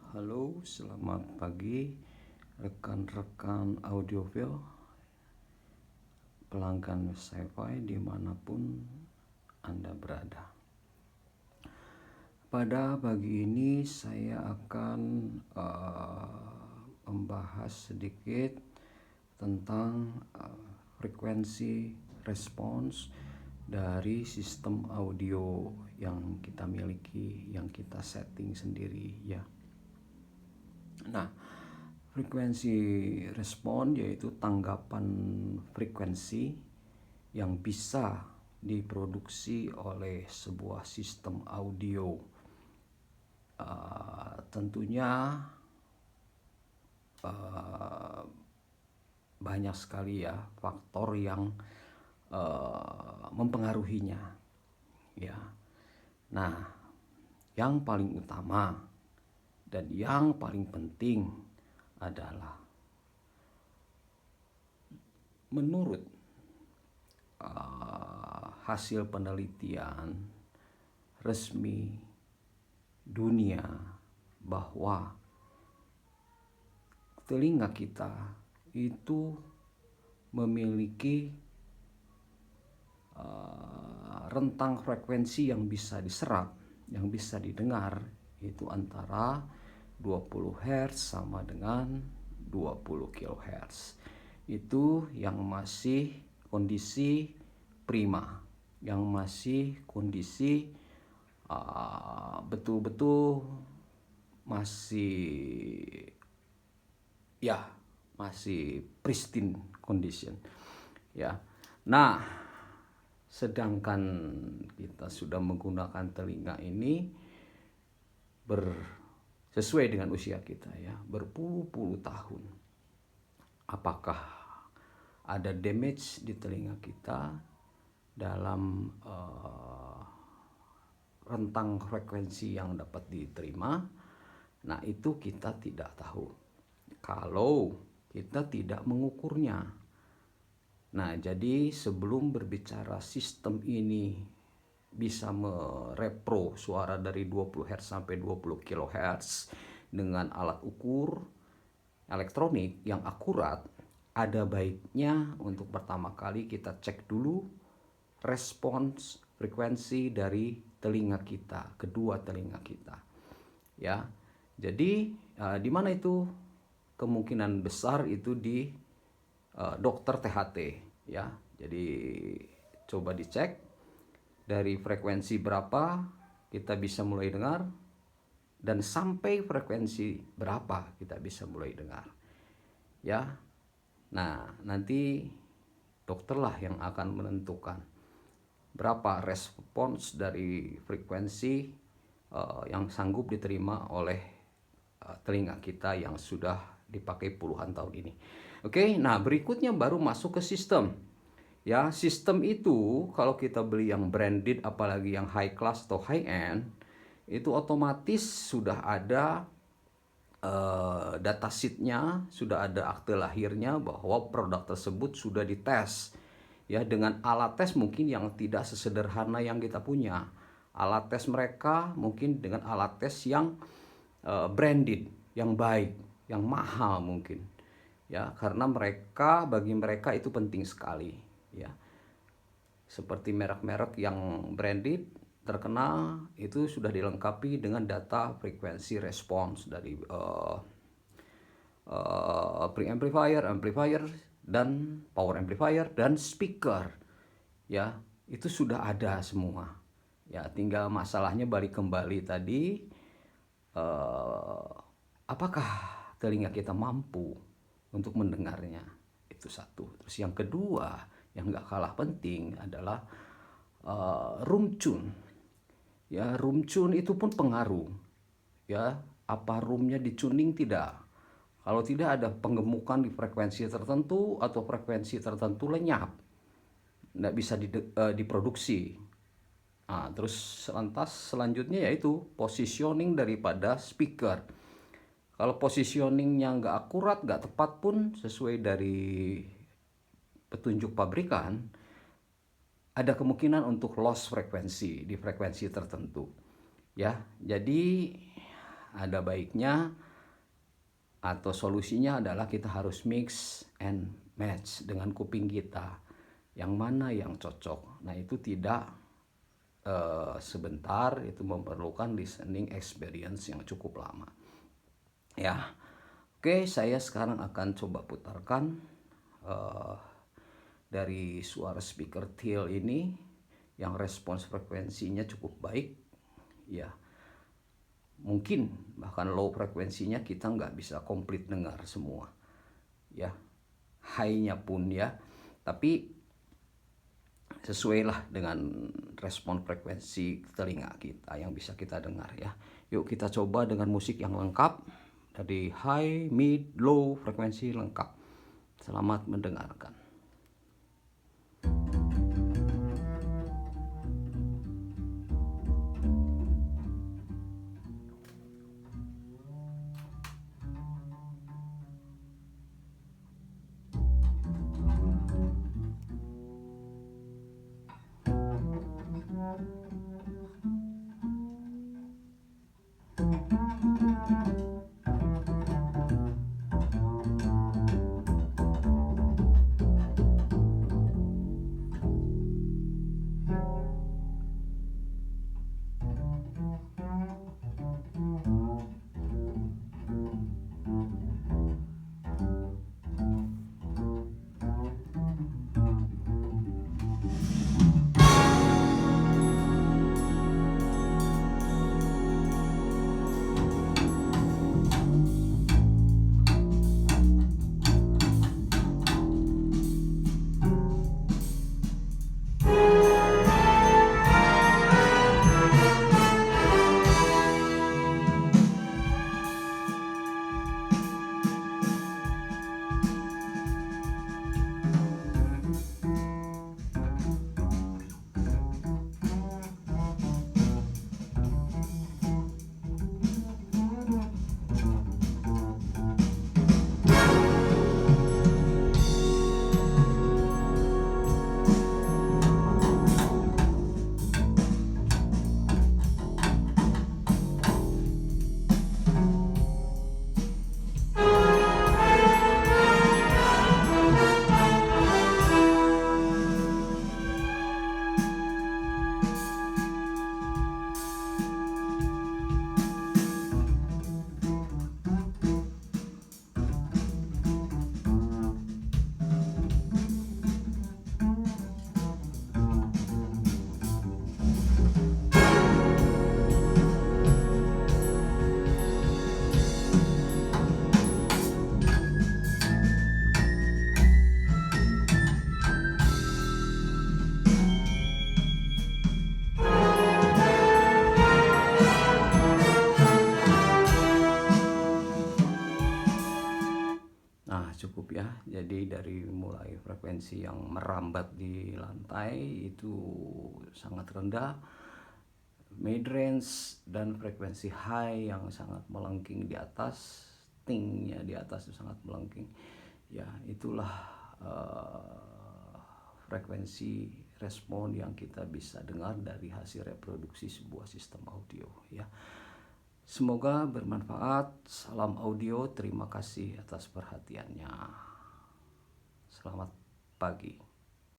Halo, selamat pagi rekan-rekan audiofil, pelanggan sci-fi dimanapun Anda berada. Pada pagi ini saya akan membahas sedikit tentang frekuensi respons dari sistem audio yang kita miliki, yang kita setting sendiri ya. Nah, frekuensi respon yaitu tanggapan frekuensi yang bisa diproduksi oleh sebuah sistem audio. Tentunya banyak sekali ya faktor yang mempengaruhinya ya. Nah, yang paling utama dan yang paling penting adalah menurut hasil penelitian resmi dunia bahwa telinga kita itu memiliki rentang frekuensi yang bisa diserap, yang bisa didengar itu antara 20 Hz sama dengan 20 kHz. Itu yang masih kondisi prima, yang masih kondisi betul-betul masih pristine condition ya. Nah, sedangkan kita sudah menggunakan telinga ini sesuai dengan usia kita ya, berpuluh-puluh tahun. Apakah ada damage di telinga kita dalam rentang frekuensi yang dapat diterima? Nah, itu kita tidak tahu kalau kita tidak mengukurnya. Nah, jadi sebelum berbicara sistem ini bisa merepro suara dari 20 Hz sampai 20 kHz dengan alat ukur elektronik yang akurat, ada baiknya untuk pertama kali kita cek dulu respons frekuensi dari telinga kita, kedua telinga kita. Ya. Jadi di mana itu? Kemungkinan besar itu di dokter THT ya. Jadi coba dicek dari frekuensi berapa kita bisa mulai dengar dan sampai frekuensi berapa kita bisa mulai dengar ya. Nah, nanti dokterlah yang akan menentukan berapa respons dari frekuensi yang sanggup diterima oleh telinga kita yang sudah dipakai puluhan tahun ini. Oke, nah berikutnya baru masuk ke sistem. Ya, sistem itu kalau kita beli yang branded apalagi yang high class atau high end, itu otomatis sudah ada datasheetnya, sudah ada akte lahirnya bahwa produk tersebut sudah dites ya dengan alat tes mungkin yang tidak sesederhana yang kita punya. Alat tes mereka mungkin dengan alat tes yang branded, yang baik, yang mahal mungkin ya, karena bagi mereka itu penting sekali ya. Seperti merek-merek yang branded terkenal itu sudah dilengkapi dengan data frekuensi respons dari preamplifier, amplifier dan power amplifier dan speaker ya, itu sudah ada semua ya. Tinggal masalahnya balik kembali tadi, apakah telinga kita mampu untuk mendengarnya, itu satu. Terus yang kedua yang gak kalah penting adalah room tune ya. Room tune itu pun pengaruh ya, apa roomnya dicuning tidak. Kalau tidak ada penggemukan di frekuensi tertentu atau frekuensi tertentu lenyap, tidak bisa diproduksi. Nah, terus lantas selanjutnya yaitu positioning daripada speaker. Kalau positioningnya nggak akurat, nggak tepat pun sesuai dari petunjuk pabrikan, ada kemungkinan untuk loss frekuensi di frekuensi tertentu. Ya, jadi ada baiknya atau solusinya adalah kita harus mix and match dengan kuping kita, yang mana yang cocok. Nah itu tidak sebentar, itu memerlukan listening experience yang cukup lama ya. Oke, saya sekarang akan coba putarkan dari suara speaker Teal ini yang respons frekuensinya cukup baik ya. Mungkin bahkan low frekuensinya kita nggak bisa komplit dengar semua ya, high-nya pun ya, tapi sesuai lah dengan respon frekuensi telinga kita yang bisa kita dengar ya. Yuk kita coba dengan musik yang lengkap dari high, mid, low frekuensi lengkap. Selamat mendengarkan. Nah cukup ya, jadi dari mulai frekuensi yang merambat di lantai itu sangat rendah, mid range, dan frekuensi high yang sangat melengking di atas, tingnya di atas itu sangat melengking ya. Itulah frekuensi respon yang kita bisa dengar dari hasil reproduksi sebuah sistem audio ya. Semoga bermanfaat. Salam audio. Terima kasih atas perhatiannya. Selamat pagi.